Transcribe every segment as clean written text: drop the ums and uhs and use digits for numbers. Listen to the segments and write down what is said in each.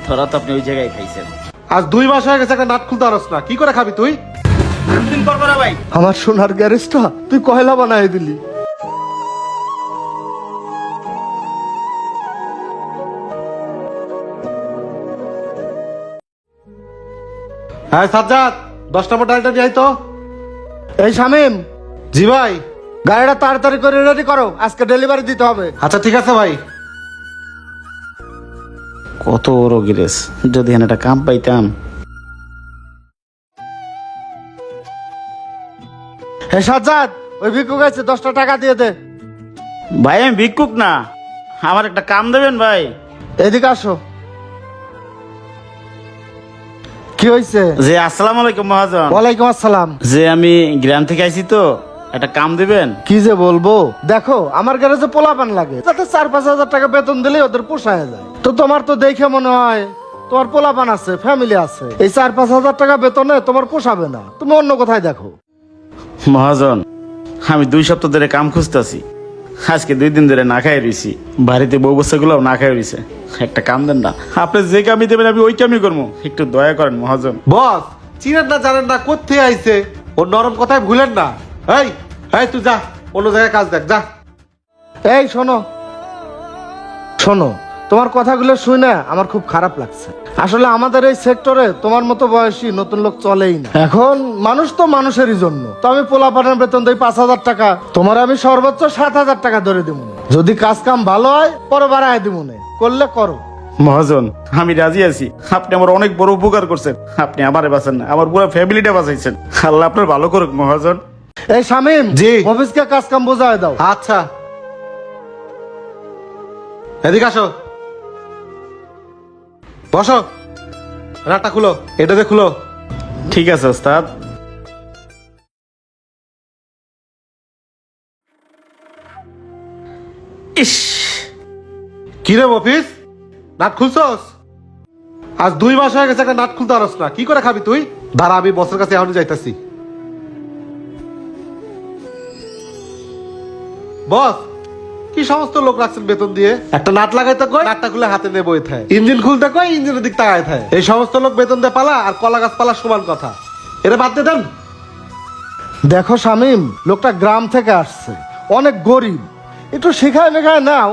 তোরা তো আপনি ওই জায়গায় খাইছেন। আজ 2 মাস হয়ে গেছে একটা নাট খুলতে পারস না, কি করে খাবি তুই? দিন পর করা ভাই। আমার সোনার গ্যারেজটা তুই কয়লা বানাই দিলি। হ্যাঁ সাজ্জাদ, 10 নম্বর ডালটা নিয়ে আয় তো। এই শামিম, জি ভাই। গাড়িটা তাড়াতাড়ি করে রেডি করো, আজকে ডেলিভারি দিতে হবে। আচ্ছা ঠিক আছে ভাই। কত বড় গ্যারেজ, যদি এখানে একটা কাম পাইতাম। হে সাজ্জাদ, ওই ভিক্ষুক আছে, 10টা টাকা দিয়ে দে। ভাই আমি ভিক্ষুক না, আমার একটা কাম দেবেন ভাই। এদিকে আসো। কি হয়েছে? যে আসসালামু আলাইকুম মহাজন। ওয়ালাইকুম আসসালাম। যে আমি গ্রাম থেকে আইছি তো, একটা কাম দেবেন। কি যে বলবো, দেখো আমার গ্যারেজে পোলাপান লাগে, তাতে 4-5 হাজার টাকা বেতন দিলেই ওদের পোষায় যায়। তো তোমার তো দেখে মনে হয় তোমার পোলাপান আছে, ফ্যামিলি আছে, এই 4-5 হাজার টাকা বেতনে তোমার পোষাবে না, তুমি অন্য কোথায় দেখো। মহাজন, আমি 2 সপ্তাহ ধরে কাম খুঁজতেছি, আজকে 2 দিন ধরে না খাই রয়েছি, বাড়িতে বউ বাচ্চাগুলো না খাই রয়েছে। একটা কাম দেন না, আপনি যে কামই দেবেন আমি ওই কামই করবো, একটু দয়া করেন মহাজন। বস চিনেন না জানেন না, কোথায় আইছে, ওর নরম কথায় ভুলেন না। এই এই তুই যা, অন্য জায়গায় কাজ দেখ যা। এই শোনো শোনো, তোমার কথাগুলো শুনে আমার খুব খারাপ লাগছে। আসলে আমাদের এই সেক্টরে তোমার মতো বয়সী নতুন লোক চলেই না। এখন মানুষ তো মানুষেরই জন্য, তো আমি পোলাপানের বেতন দেই 5,000 টাকা, তোমার আমি সর্বোচ্চ 7,000 টাকা ধরে দিব। যদি কাজ কাম ভালো হয় পরে বাড়ায় দিব, করলে করো। মহাজন আমি রাজি আছি, আপনি আমার অনেক বড় উপকার করছেন, আপনি আমারে বাঁচান না, আমার পুরো ফ্যামিলিটা বাঁচাইছেন, আল্লাহ আপনার ভালো করুক মহাজন। এই শামিম, জি। অফিসকে কাজ কাম বোঝায় দাও। আচ্ছা এদিকে আসো, বসো, রাতটা খুলো, এটাতে খুলো। ঠিক আছে ওস্তাদ। ইস, কি রে অফিস, নাট খুলছস? আজ 2 মাস হয়ে গেছে একটা নাট খুলতে পারস না, কি করে খাবি তুই? দাঁড়া, আমি বসের কাছে এখনই যাইতাছি। বস, কি সমস্ত লোক রাখছেন বেতন দিয়ে? একটা নাট লাগাইতে কই, নাটটা খুলে হাতে নিয়ে বই থাকে, ইঞ্জিন খুলতে কই ইঞ্জিনের দিক তাকায় থাকে। এই সমস্ত লোক বেতন দিয়ে পালা আর কলা গাছ পালা সমান কথা, এটা বাদ দিয়ে দেন। দেখো শামিম, লোকটা গ্রাম থেকে আসছে, অনেক গরিব, একটু শেখায় মেখায় নাও।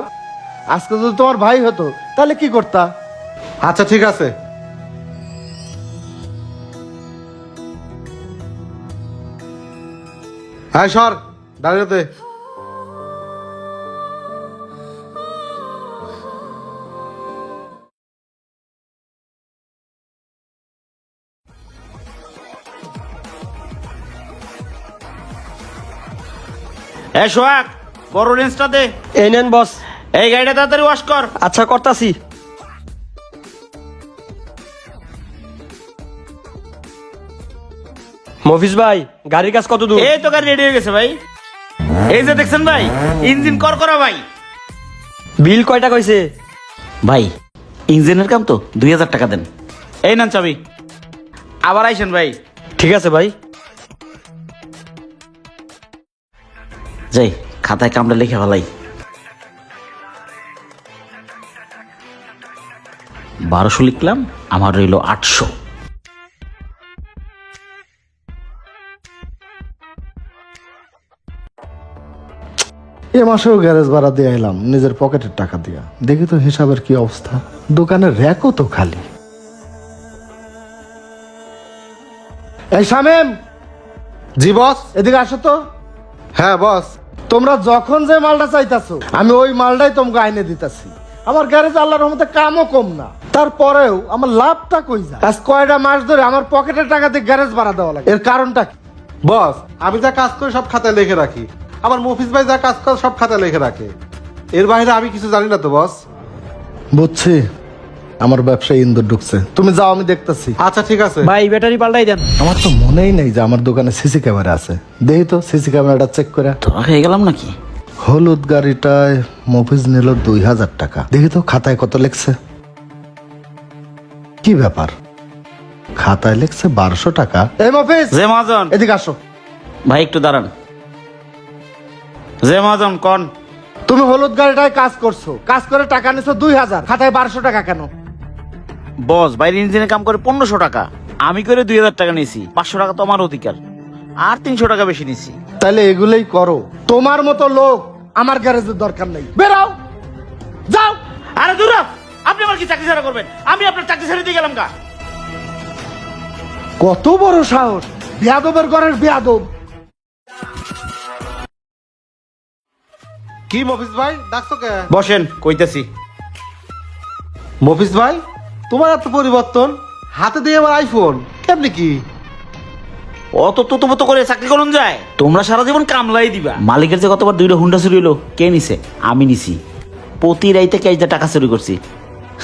আজকে যদি তোমার ভাই হতো তাহলে কি করতা? আচ্ছা ঠিক আছে। হ্যাঁ সর, দাঁড়িয়ে। এ সোহাগ, বড় রেঞ্জটা দে। এই নেন বস। এই গাড়িটা তাড়াতাড়ি ওয়াশ কর। আচ্ছা করতাছি। মফিজ ভাই, গাড়ির কাজ কত দূর? এই তো গাড়ি রেডি হয়ে গেছে ভাই, এই যে দেখছেন ভাই, ইঞ্জিন কর করা ভাই। বিল কয়টা কইছে? ভাই ইঞ্জিনের কাম তো 2,000 টাকা দেন। এই নেন চাবি, আবার আইসেন ভাই। ঠিক আছে ভাই। যাই খাতায় কামটা লিখে ফেলাই। 1200 লিখলাম, আমার রইল 800। এ মাসেও গ্যারেজ ভাড়া দিয়ে এলাম নিজের পকেটের টাকা দিয়া, দেখি তো হিসাবের কি অবস্থা। দোকানের র্যাকও তো খালি। এই শামিম, জি বস। এদিকে আসো তো। হ্যাঁ বস। তোমরা যখন যে মালটা চাইতাছো আমি ওই মালটাই তোমাকে আইনে দিতাছি। আমার গ্যারেজ আল্লাহর রহমতে কামও কম না, তারপরেও আমার লাভটা কই যায়? আজ কয়টা মাস ধরে আমার পকেটের টাকা দিয়ে গ্যারেজ ভাড়া দেওয়া লাগে, এর কারণটা কি? বস আমি যা কাজ করি সব খাতায় লিখে রাখি, আমার মফিজ ভাই যা কাজ করে সব খাতায় লিখে রাখে, এর বাইরে আমি কিছু জানি না তো বস। বুঝছি, আমার ব্যবসায় ইন্দুর ঢুকছে, তুমি যাও আমি দেখতেছি। আচ্ছা ঠিক আছে। ভাই ব্যাটারি পাল্টাই দেন। আমার তো মনেই নেই যে আমার দোকানে সিসি ক্যামেরা আছে, দেখি তো সিসি ক্যামেরাটা চেক করে। তোরা হয়ে গেলাম নাকি? হলুদ গাড়িটায় মফিজ নিল 2,000 টাকা, দেখি তো খাতায় কত লেখছে। কি ব্যাপার, খাতায় লেখছে 1200 টাকা। এই মফিজ, যে মহাজন, এদিকে আসো। ভাই একটু দাঁড়ান। যে মহাজন কোন? তুমি হলুদ গাড়িটায় কাজ করছো, কাজ করে টাকা নিছো 2000, খাতায় 1200 টাকা কেন? বস বাইরে ইঞ্জিনে কাম করে 1500 টাকা, আমি করে 2000 টাকা নিয়েছি। 500 টাকা তো আমার অধিকার, আর 300 টাকা বেশি নিছি। তাহলে এগুলোই করো। তোমার মতো লোক আমার গ্যারেজের দরকার নেই, বেরাও, যাও। আরে দূর হ! আপনি আমার কি চাকরি ছাড়া করবেন? আমি আপনার চাকরি ছেড়ে দিয়ে গেলাম গা। কত বড় সাহস, বেয়াদবের ঘরের বেয়াদব। কি মফিজ ভাই ডাকছো কে? বসেন, কইতাছি। মফিজ ভাই, তোমার এত পরিবর্তন, হাতে দিয়ে আমার আইফোন, কেমনি কি? অত তো করে চাকরি করুন যায়? তোমরা সারা জীবন কামলাই দিবা। মালিকের যে কতবার 2টা হুন্ডা চুরি হলো, কে নিছে? আমি নিছি। প্রতি রাইতে ক্যাশ দিয়ে টাকা চুরি করছি।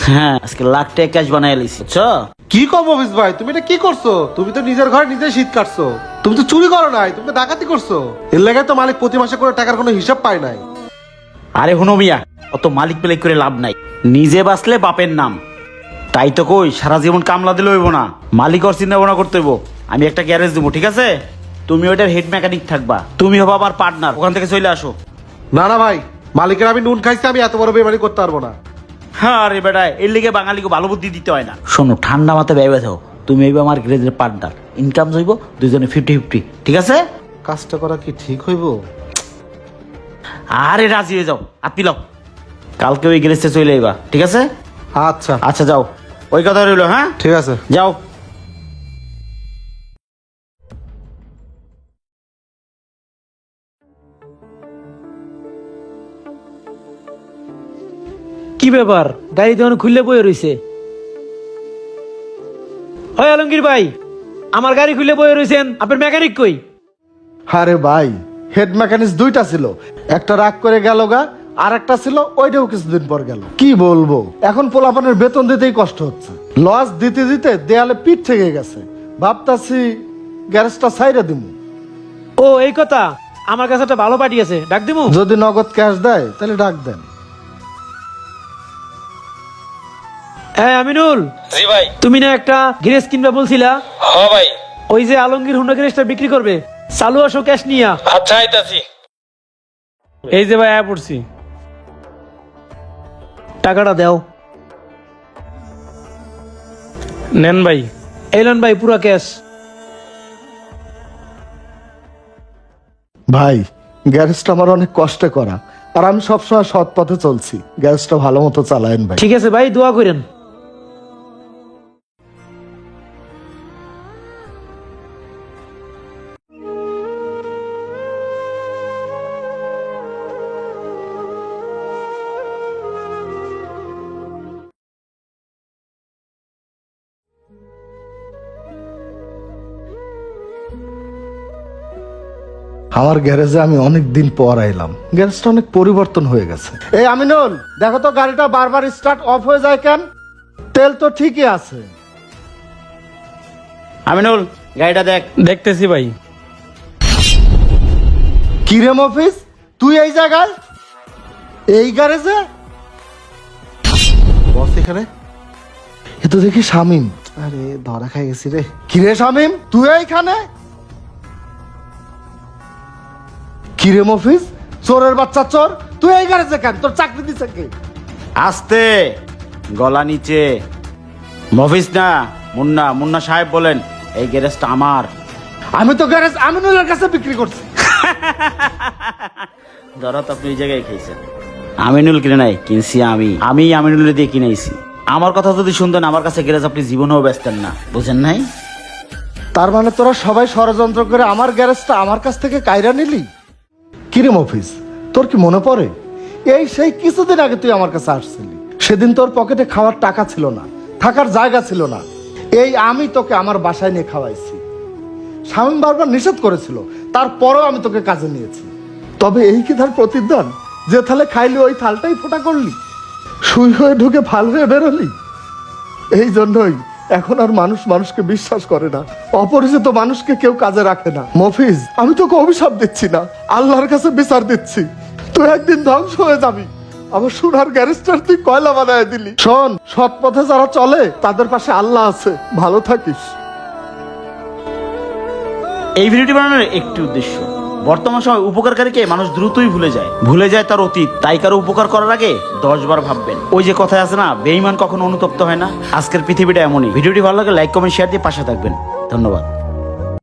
হ্যাঁ, আজকে লাখ টাকা ক্যাশ বানাই লিছি, বুঝছো? কি কম মফিজ ভাই, তুমি এটা কি করছো? তুমি তো নিজের ঘরে নিজে শীত কাটছো। তুমি তো চুরি করো নাই, তুমি তো ডাকাতি করছো। এর লাগে তো মালিক প্রতি মাসে করে টাকার কোনো হিসাব পায় নাই। আরে হুনো মিয়া, অত মালিক পেলেক করে লাভ নাই। নিজে বাঁচলে বাপের নাম। তাই তো কই, সারা জীবন কামলা দিলে হইব না, মালিক ওর চিন্তা ভাবনা করতে হইব। আমি একটা গ্যারেজ দেবো, ঠিক আছে? তুমি ওইটার হেড মেকানিক থাকবা, তুমি হবা আমার পার্টনার। ওখান থেকে চলে আসো। না না ভাই, মালিকের আমি নুন খাইছি, আমি এত বড় বেমানি করতে পারবো না। হ্যাঁ রে বেটা, এর লিগে বাঙালিকে ভালো বুদ্ধি দিতে হয় না। শোনো, ঠান্ডা মাথায় ভেবে থাও, তুমি হইবে আমার গ্যারেজের পার্টনার। ইনকাম হইব দুজনে 50-50, ঠিক আছে? কাজটা করা কি ঠিক হইব? আরে রাজি হয়ে যাও, আপনি লাও। কালকে ওই গ্যারেজে চলে আইবা, ঠিক আছে? আচ্ছা আচ্ছা যাও, ওই কথা রইলো। হ্যাঁ, ঠিক আছে। যাও। কি ব্যাপার, গাড়ি তখন খুললে বয়ে রইছে? হয় আলমগীর ভাই, আমার গাড়ি খুলে বয়ে রইছেন, আপনার মেকানিক কই? আরে ভাই, হেড মেকানিক্স 2টা ছিল, একটা রাগ করে গেল গা, আর একটা ছিল ওইটাও কিছুদিন পর গেল। কি বলবো, এখন পোলাপানের বেতন দিতেই কষ্ট হচ্ছে। লস দিতে দিতে দেয়ালে পিঠ থেকে গেছে। ভাবতাছি গ্যারেজটা সাইরে দিমু। ও এই কথা, আমার কাছে একটা ভালো পার্টি আছে, ডাক দিমু? যদি নগদ ক্যাশ দেয় তাহলে ডাক দেন। হ্যাঁ আমিনুল। জি ভাই। তুমি না একটা গ্যারেজ কিনবে বলছিলা? হ্যাঁ ভাই। ওই যে আলমগীর হুন্ডা গ্যারেজটা বিক্রি করবে, চালু আসো ক্যাশ নিয়া। আচ্ছা আইতাছি। এই যে ভাই, আয়া পড়ছি, টাকাটা দাও। নেন ভাই। এলেন ভাই, পুরা ক্যাশ। ভাই, গ্যারেজটা আমার অনেক কষ্টে করা, আর আমি সবসময় সৎ পথে চলছি। গ্যারেজটা ভালো মতো চালায়েন ভাই। ঠিক আছে ভাই, দোয়া করেন। আমার গ্যারেজে আমি অনেক দিন পর আইলাম, গ্যারেজটা অনেক পরিবর্তন হয়ে গেছে। এই আমিনুল, দেখো তো গাড়িটা বারবার স্টার্ট অফ হয়ে যায় কেন? তেল তো ঠিকই আছে। আমিনুল, গাড়িটা দেখ। দেখতেছি ভাই। কিরে মফিজ, তুই এই জায়গায়, এই গ্যারেজে? বস এখানে? এ তো দেখি শামিম। আরে ধরা খাই গেছি রে। কিরে শামিম, তুই এইখানে? কিরে মফিজ, চোরের বাচ্চা চোর, তুই এই গ্যারেজে কেন? তোর চাকরি দিছে কে? আস্তে, গলা নিচে। মফিজ না, মুন্না। মুন্না সাহেব বলেন, এই গ্যারেজটা আমার। আমি তো গ্যারেজ আমিনুলের কাছে বিক্রি করছি। ধরো তো, আপনি এই জায়গায় খেয়েছেন। আমিনুল কিনে নাই, কিনছি আমি আমিনুলের দিয়ে কিনেছি। আমার কথা যদি শুনতেন, আমার কাছে গ্যারেজ আপনি জীবনেও বেচতেন না, বুঝেন নাই? তার মানে তোরা সবাই ষড়যন্ত্র করে আমার গ্যারেজটা আমার কাছ থেকে কায়রা নিলি? কিরে মফিজ, তোর কি মনে পড়ে এই সেই কিছুদিন আগে তুই আমার কাছে আসছিলি? সেদিন তোর পকেটে খাওয়ার টাকা ছিল না, থাকার জায়গা ছিল না। এই আমি তোকে আমার বাসায় নিয়ে খাওয়াইছি। শামীম বারবার নিষেধ করেছিল, তারপরেও আমি তোকে কাজে নিয়েছি। তবে এই কি তার প্রতিদান, যে থালে খাইলি ওই থালটাই ফোঁটা করলি, সুই হয়ে ঢুকে ফাল হয়ে বেরোলি? এই জন্যই এখন আর মানুষ মানুষকে বিশ্বাস করে না, অপরিচিত মানুষকে কেউ কাজে রাখে না। মফিজ, আমি তোকে অভিশাপ দিচ্ছি না, আল্লাহর কাছে বিচার দিচ্ছি। তুই একদিন ধ্বংস হয়ে যাবি। আমার সোনার গ্যারেজটার তুই কয়লা বানায় দিলি। শোন, সৎ পথে যারা চলে তাদের পাশে আল্লাহ আছে। ভালো থাকিস। এই ভিডিওটি বানানোর একটি উদ্দেশ্য, বর্তমান সময় উপকারকারীকে মানুষ দ্রুতই ভুলে যায় তার অতীত। তাই কারো উপকার করার আগে 10 বার ভাববেন। ওই যে কথায় আছে না, বেঈমান কখনো অনুতপ্ত হয় না। আজকের পৃথিবীটা এমনই। ভিডিওটি ভালো লাগে লাইক কমেন্ট শেয়ার দিয়ে পাশে থাকবেন। ধন্যবাদ।